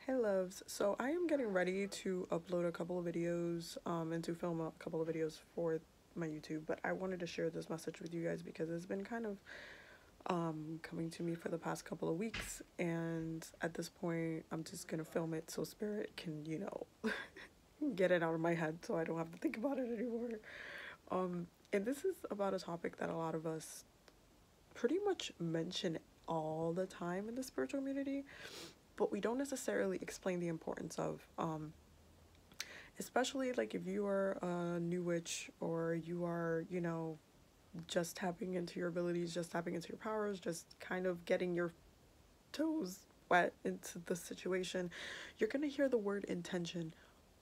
Hey loves, so I am getting ready to upload a couple of videos and to film a couple of videos for my YouTube, but I wanted to share this message with you guys because it's been kind of coming to me for the past couple of weeks, and at this point I'm just gonna film it so Spirit can, get it out of my head so I don't have to think about it anymore. And this is about a topic that a lot of us pretty much mention all the time in the spiritual community, but we don't necessarily explain the importance of, especially like if you are a new witch or you are, just tapping into your abilities, just tapping into your powers, just kind of getting your toes wet into the situation. You're gonna hear the word intention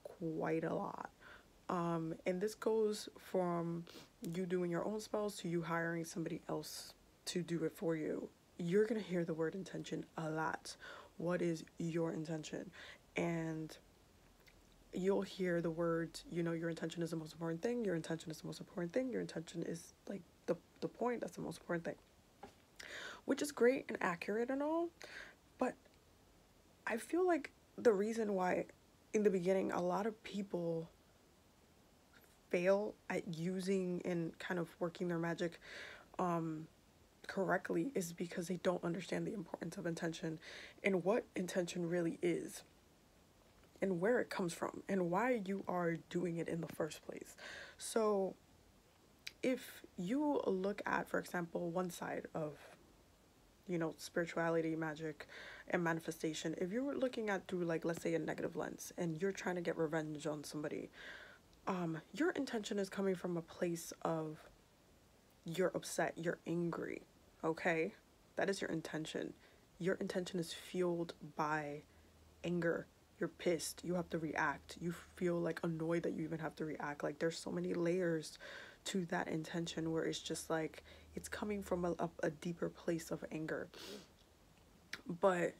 quite a lot. And this goes from you doing your own spells to you hiring somebody else to do it for you. You're gonna hear the word intention a lot. What is your intention? And you'll hear the words, your intention is the most important thing, your intention is the most important thing, your intention is like the point, that's the most important thing. Which is great and accurate and all, but I feel like the reason why in the beginning a lot of people fail at using and kind of working their magic correctly is because they don't understand the importance of intention and what intention really is and where it comes from and why you are doing it in the first place. So if you look at, for example, one side of, spirituality, magic, and manifestation, if you're looking at through, like, let's say a negative lens and you're trying to get revenge on somebody, your intention is coming from a place of you're upset, you're angry, okay? That is your intention. Your intention is fueled by anger. You're pissed, you have to react, you feel like annoyed that you even have to react. Like, there's so many layers to that intention where it's just like it's coming from a deeper place of anger. But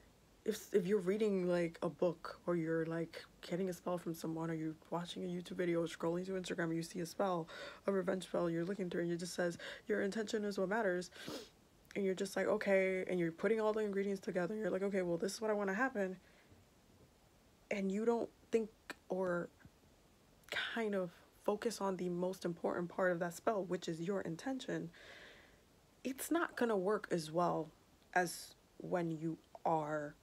if you're reading like a book, or you're like getting a spell from someone, or you're watching a YouTube video or scrolling through Instagram and you see a spell, a revenge spell, you're looking through and it just says your intention is what matters, and you're just like, okay, and you're putting all the ingredients together and you're like, okay, well, this is what I want to happen, and you don't think or kind of focus on the most important part of that spell, which is your intention, it's not gonna work as well as when you are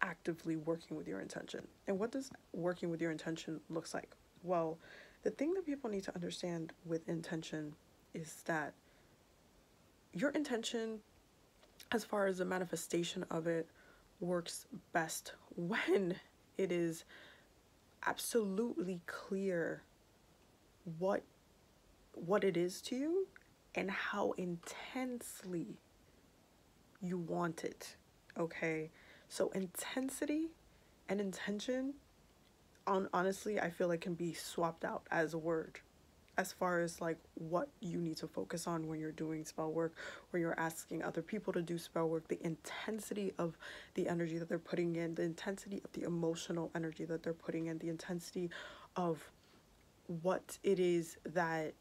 actively working with your intention. And what does working with your intention looks like? Well, the thing that people need to understand with intention is that your intention, as far as the manifestation of it, works best when it is absolutely clear what it is to you and how intensely you want it. Okay? So intensity and intention, honestly, I feel like can be swapped out as a word as far as like what you need to focus on when you're doing spell work, when you're asking other people to do spell work. The intensity of the energy that they're putting in, the intensity of the emotional energy that they're putting in, the intensity of what it is that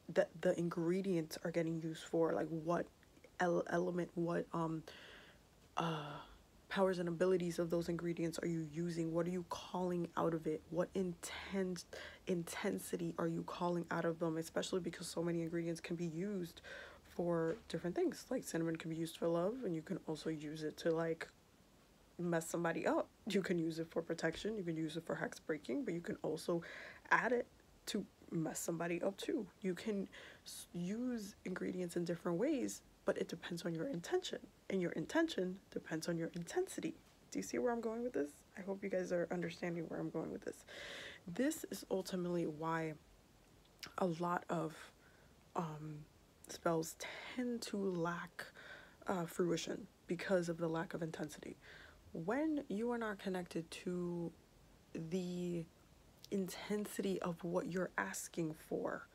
the ingredients are getting used for, like what element, what powers and abilities of those ingredients are you using, what are you calling out of it, what intensity are you calling out of them, especially because so many ingredients can be used for different things. Like cinnamon can be used for love, and you can also use it to like mess somebody up. You can use it for protection, you can use it for hex breaking, but you can also add it to mess somebody up too. You can use ingredients in different ways, but it depends on your intention, and your intention depends on your intensity. Do you see where I'm going with this? I hope you guys are understanding where I'm going with this. This is ultimately why a lot of spells tend to lack fruition, because of the lack of intensity. When you are not connected to the intensity of what you're asking for,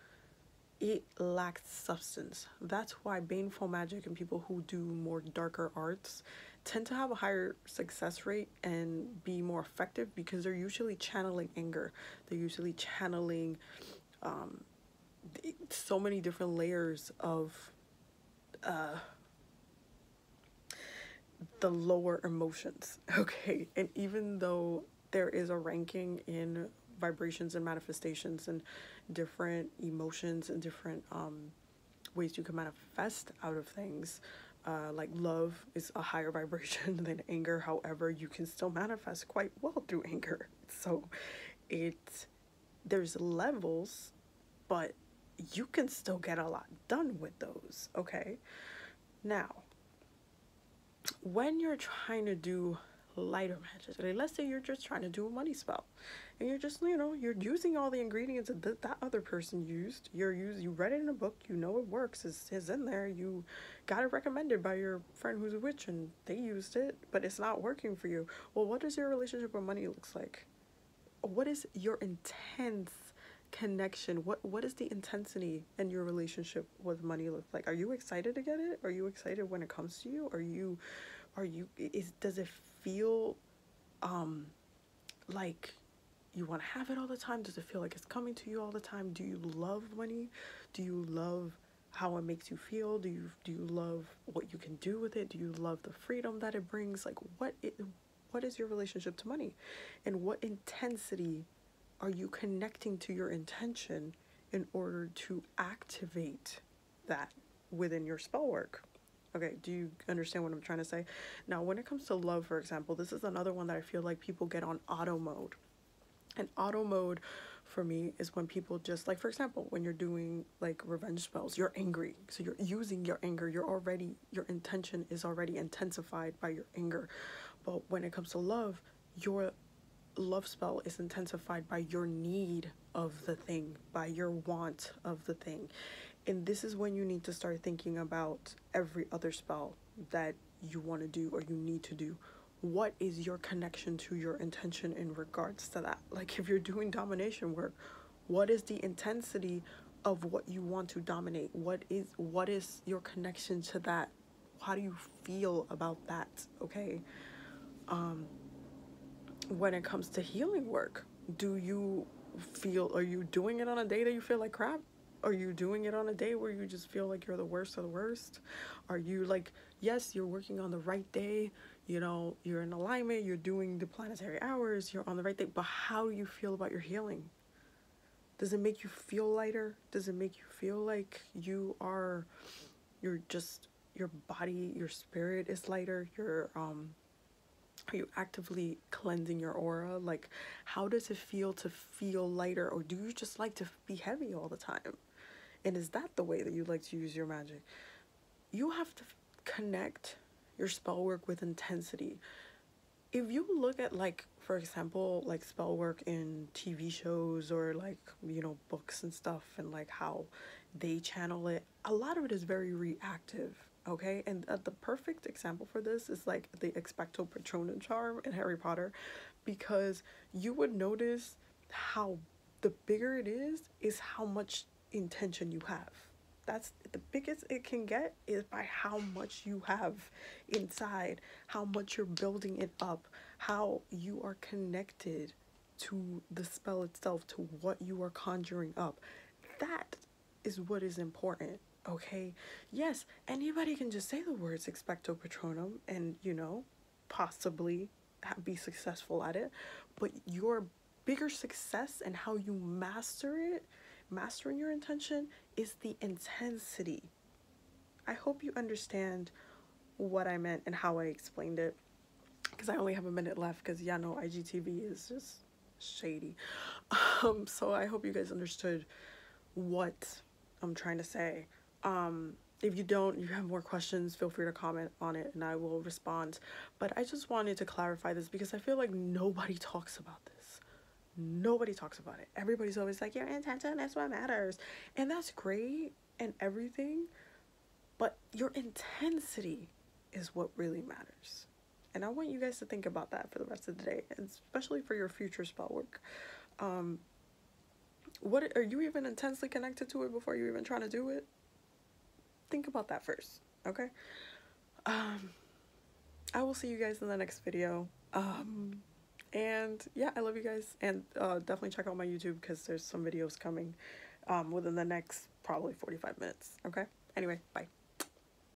it lacks substance. That's why baneful magic and people who do more darker arts tend to have a higher success rate and be more effective, because they're usually channeling anger. They're usually channeling so many different layers of the lower emotions. Okay, and even though there is a ranking in vibrations and manifestations and different emotions and different ways you can manifest out of things, like love is a higher vibration than anger. However, you can still manifest quite well through anger. So it there's levels, but you can still get a lot done with those. Okay, now when you're trying to do lighter magic, like let's say you're just trying to do a money spell, and you're just, you're using all the ingredients that other person used. You read it in a book, you know it works, is in there, you got it recommended by your friend who's a witch and they used it, but it's not working for you. Well, what does your relationship with money looks like? What is your intense connection? What is the intensity in your relationship with money look like? Are you excited to get it? Are you excited when it comes to you? Does it feel like you want to have it all the time? Does it feel like it's coming to you all the time? Do you love money? Do you love how it makes you feel? Do you love what you can do with it? Do you love the freedom that it brings? Like what is your relationship to money? And what intensity are you connecting to your intention in order to activate that within your spell work? Okay, do you understand what I'm trying to say? Now, when it comes to love, for example, this is another one that I feel like people get on auto mode. And auto mode for me is when people just, like, for example, when you're doing like revenge spells, you're angry. So you're using your anger. Your intention is already intensified by your anger. But when it comes to love, your love spell is intensified by your need of the thing, by your want of the thing. And this is when you need to start thinking about every other spell that you want to do or you need to do. What is your connection to your intention in regards to that? Like if you're doing domination work, what is the intensity of what you want to dominate? What is your connection to that? How do you feel about that? Okay. When it comes to healing work, are you doing it on a day that you feel like crap? Are you doing it on a day where you just feel like you're the worst of the worst? Are you like, yes, you're working on the right day, you're in alignment, you're doing the planetary hours, you're on the right day, but how do you feel about your healing? Does it make you feel lighter? Does it make you feel like you're just, your body, your spirit is lighter? Are you actively cleansing your aura? Like, how does it feel to feel lighter? Or do you just like to be heavy all the time? And is that the way that you like to use your magic? You have to connect your spell work with intensity. If you look at, like, for example, like spell work in TV shows or like, books and stuff, and like how they channel it, a lot of it is very reactive. Okay, and the perfect example for this is like the Expecto Patronum charm in Harry Potter, because you would notice how the bigger it is how much intention you have. That's the biggest it can get, is by how much you have inside, how much you're building it up, how you are connected to the spell itself, to what you are conjuring up. That is what is important. Okay, yes, anybody can just say the words Expecto Patronum and possibly be successful at it, but your bigger success and how you mastering your intention, is the intensity. I hope you understand what I meant and how I explained it, because I only have a minute left, because IGTV is just shady. So I hope you guys understood what I'm trying to say. If you don't, you have more questions, feel free to comment on it and I will respond. But I just wanted to clarify this because I feel like nobody talks about this. Nobody talks about it. Everybody's always like, your intention is what matters. And that's great and everything, but your intensity is what really matters. And I want you guys to think about that for the rest of the day, and especially for your future spell work. What are you even intensely connected to it before you even trying to do it? Think about that first, okay? I will see you guys in the next video. And yeah, I love you guys, and definitely check out my YouTube because there's some videos coming within the next probably 45 minutes. Okay, anyway, bye.